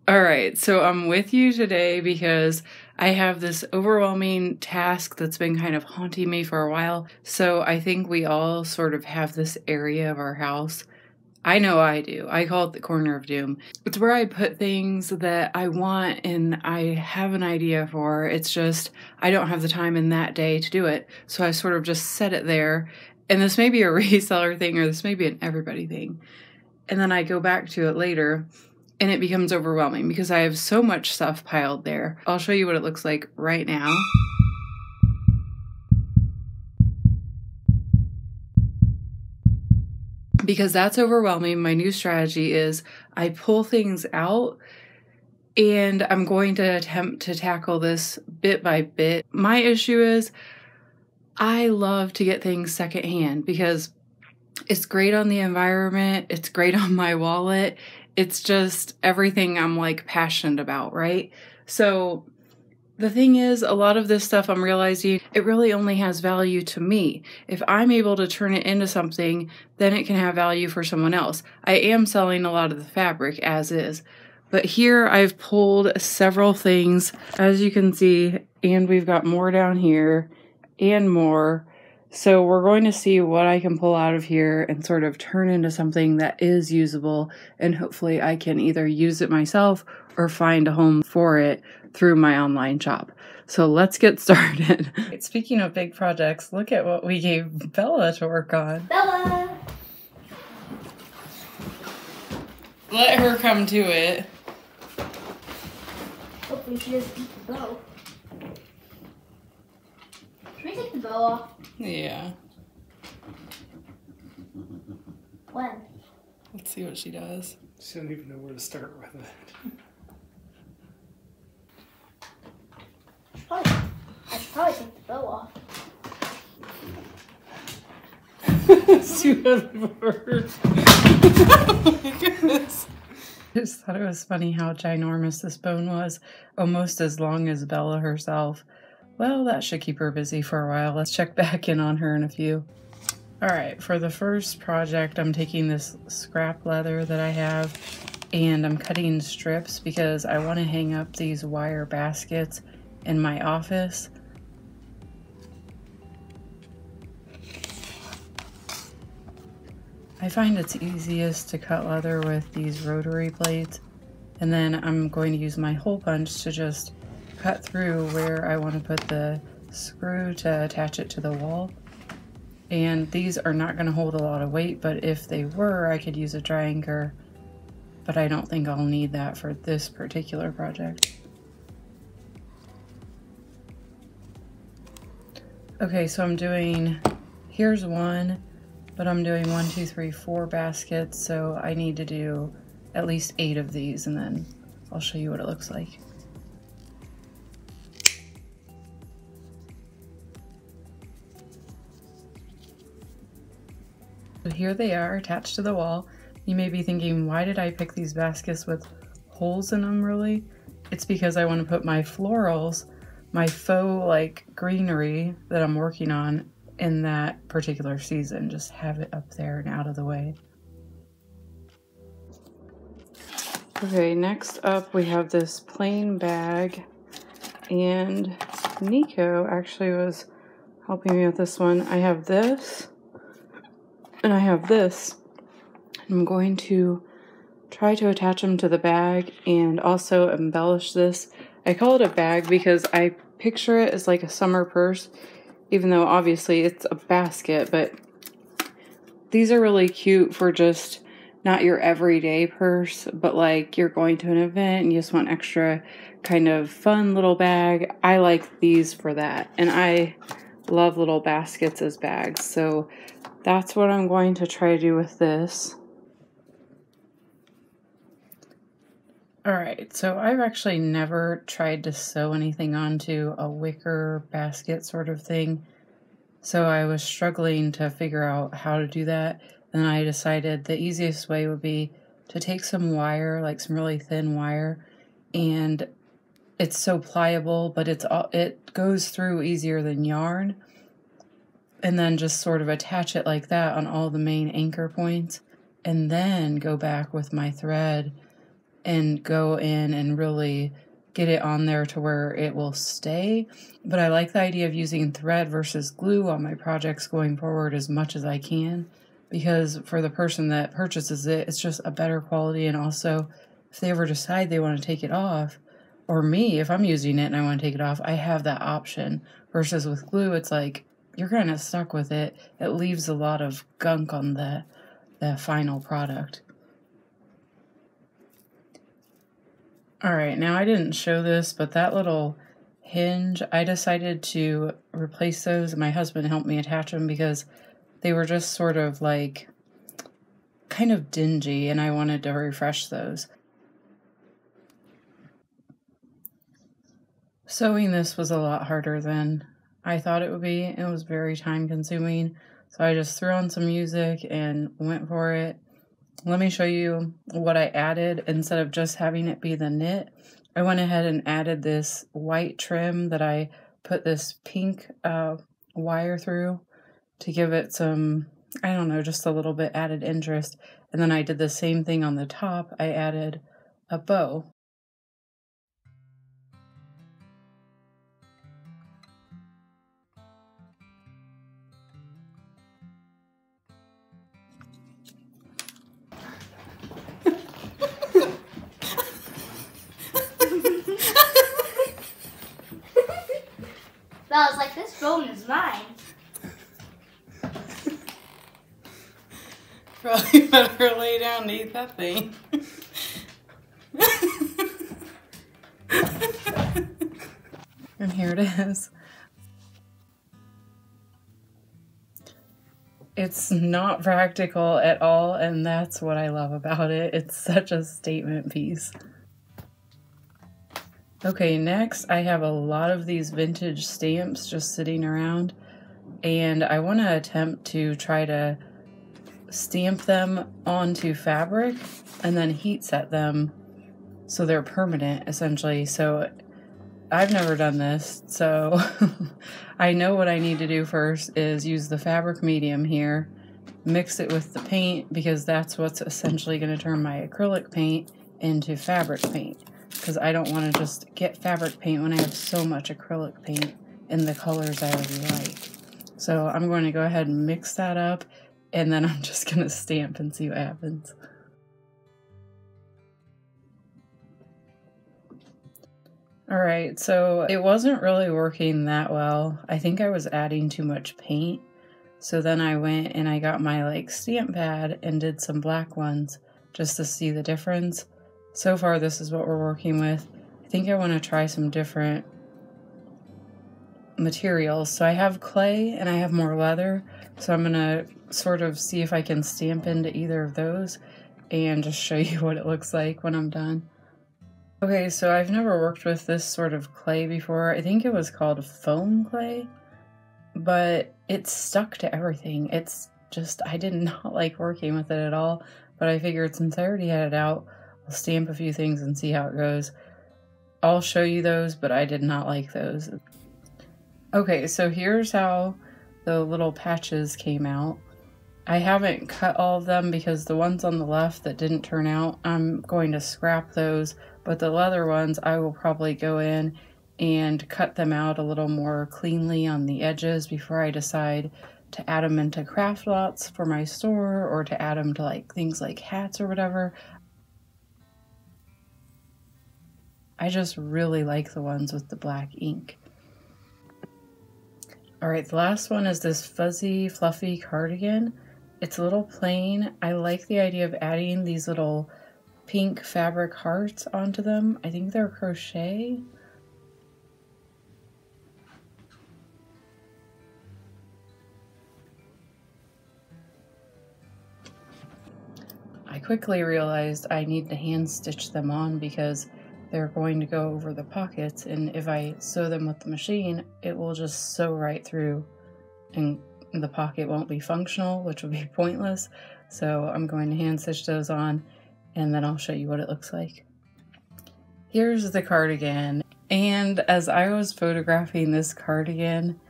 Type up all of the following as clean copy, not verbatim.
All right, so I'm with you today because I have this overwhelming task that's been kind of haunting me for a while. So I think we all sort of have this area of our house. I know I do. I call it the corner of doom. It's where I put things that I want and I have an idea for. It's just I don't have the time in that day to do it. So I sort of just set it there. And this may be a reseller thing or this may be an everybody thing. And then I go back to it later. And it becomes overwhelming because I have so much stuff piled there. I'll show you what it looks like right now. Because that's overwhelming. My new strategy is I pull things out and I'm going to attempt to tackle this bit by bit. My issue is I love to get things secondhand because it's great on the environment. It's great on my wallet. It's just everything I'm like passionate about, right? So the thing is, a lot of this stuff I'm realizing it really only has value to me. If I'm able to turn it into something, then it can have value for someone else. I am selling a lot of the fabric as is, but here I've pulled several things, as you can see, and we've got more down here and more. So we're going to see what I can pull out of here and sort of turn into something that is usable, and hopefully I can either use it myself or find a home for it through my online shop. So let's get started. Speaking of big projects, look at what we gave Bella to work on. Bella! Let her come to it. Hopefully she doesn't eat the bow. Can I take the bow off? Yeah. When? Let's see what she does. She doesn't even know where to start with it. I should probably take the bow off. It's too heavy for her. Oh my goodness. I just thought it was funny how ginormous this bone was, almost as long as Bella herself. Well, that should keep her busy for a while. Let's check back in on her in a few. All right, for the first project, I'm taking this scrap leather that I have and I'm cutting strips because I want to hang up these wire baskets in my office. I find it's easiest to cut leather with these rotary blades, and then I'm going to use my hole punch to just cut through where I want to put the screw to attach it to the wall. And these are not going to hold a lot of weight, but if they were, I could use a dry anchor, but I don't think I'll need that for this particular project. Okay, so I'm doing, here's one, but I'm doing 1, 2, 3, 4 baskets, so I need to do at least 8 of these, and then I'll show you what it looks like. So here they are attached to the wall. You may be thinking, why did I pick these baskets with holes in them really? It's because I want to put my florals, my faux like greenery that I'm working on in that particular season. Just have it up there and out of the way. Okay, next up we have this plain bag, and Nico actually was helping me with this one. I have this and I have this. I'm going to try to attach them to the bag and also embellish this. I call it a bag because I picture it as like a summer purse, even though obviously it's a basket, but these are really cute for just not your everyday purse, but like you're going to an event and you just want extra kind of fun little bag. I like these for that, and I love little baskets as bags, so that's what I'm going to try to do with this. Alright, so I've actually never tried to sew anything onto a wicker basket sort of thing, so I was struggling to figure out how to do that, and I decided the easiest way would be to take some wire, like some really thin wire, and it's so pliable, but it goes through easier than yarn, and then just sort of attach it like that on all the main anchor points, and then go back with my thread and go in and really get it on there to where it will stay. But I like the idea of using thread versus glue on my projects going forward as much as I can, because for the person that purchases it, it's just a better quality. And also, if they ever decide they want to take it off, or me, if I'm using it and I want to take it off, I have that option. Versus with glue, it's like you're kind of stuck with it. It leaves a lot of gunk on the final product. Alright, now I didn't show this, but that little hinge, I decided to replace those. My husband helped me attach them because they were just sort of like kind of dingy, and I wanted to refresh those. Sewing this was a lot harder than I thought it would be. It was very time consuming, so I just threw on some music and went for it. Let me show you what I added. Instead of just having it be the knit, I went ahead and added this white trim that I put this pink wire through to give it some, I don't know, just a little bit added interest. And then I did the same thing on the top. I added a bow. I was like, this phone is mine. Probably better lay down and eat that thing. And here it is. It's not practical at all, and that's what I love about it. It's such a statement piece. Okay, next I have a lot of these vintage stamps just sitting around, and I want to attempt to try to stamp them onto fabric and then heat set them so they're permanent, essentially. So I've never done this, so I know what I need to do first is use the fabric medium here, mix it with the paint, because that's what's essentially going to turn my acrylic paint into fabric paint, because I don't want to just get fabric paint when I have so much acrylic paint in the colors I already like. So I'm going to go ahead and mix that up, and then I'm just going to stamp and see what happens. Alright, so it wasn't really working that well. I think I was adding too much paint. So then I went and I got my stamp pad and did some black ones just to see the difference. So far this is what we're working with. I think I want to try some different materials. So I have clay and I have more leather. So I'm going to sort of see if I can stamp into either of those and just show you what it looks like when I'm done. Okay, so I've never worked with this sort of clay before. I think it was called foam clay, but it's stuck to everything. It's just, I did not like working with it at all, but I figured since I already had it out, I'll stamp a few things and see how it goes. I'll show you those, but I did not like those. Okay, so here's how the little patches came out. I haven't cut all of them because the ones on the left that didn't turn out, I'm going to scrap those, but the leather ones I will probably go in and cut them out a little more cleanly on the edges before I decide to add them into craft lots for my store, or to add them to things like hats or whatever. I just really like the ones with the black ink. Alright, the last one is this fuzzy, fluffy cardigan. It's a little plain. I like the idea of adding these little pink fabric hearts onto them. I think they're crochet. I quickly realized I need to hand stitch them on because they're going to go over the pockets, and if I sew them with the machine, it will just sew right through and the pocket won't be functional, which will be pointless. So I'm going to hand stitch those on, and then I'll show you what it looks like. Here's the cardigan, and as I was photographing this cardigan,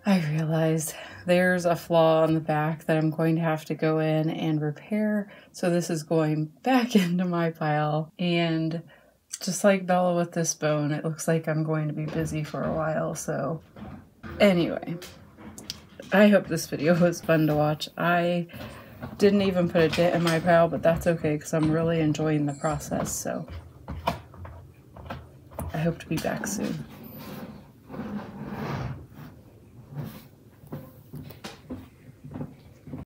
I realized there's a flaw on the back that I'm going to have to go in and repair. So this is going back into my pile. And just like Bella with this bone, it looks like I'm going to be busy for a while. So anyway, I hope this video was fun to watch. I didn't even put a dent in my pile, but that's okay because I'm really enjoying the process. So I hope to be back soon.